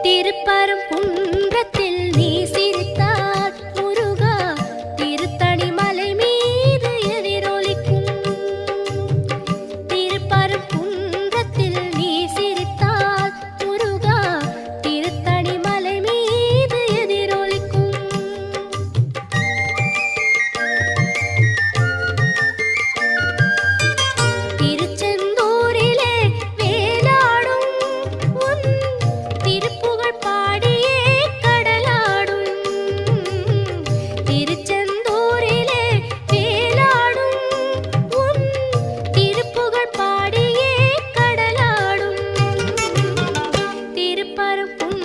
திருப்பரங்குன்றத்தில் நீ சிரித்தால் முருகா திருத்தணி மலை மீது எதிரொலிக்கும். திருப்பரங்குன்றத்தில் நீ சிரித்தால் முருகா திருத்தணி மலை மீது எதிரொலிக்கும். திருச்செந்தூரிலே வேலாடும் உன் திருப்புகழ் பாடியே கடலாடும். திருச்செந்தூரிலே வேலாடும் உன் திருப்புகழ் பாடியே கடலாடும். திருப்பரங்குன்றத்தில்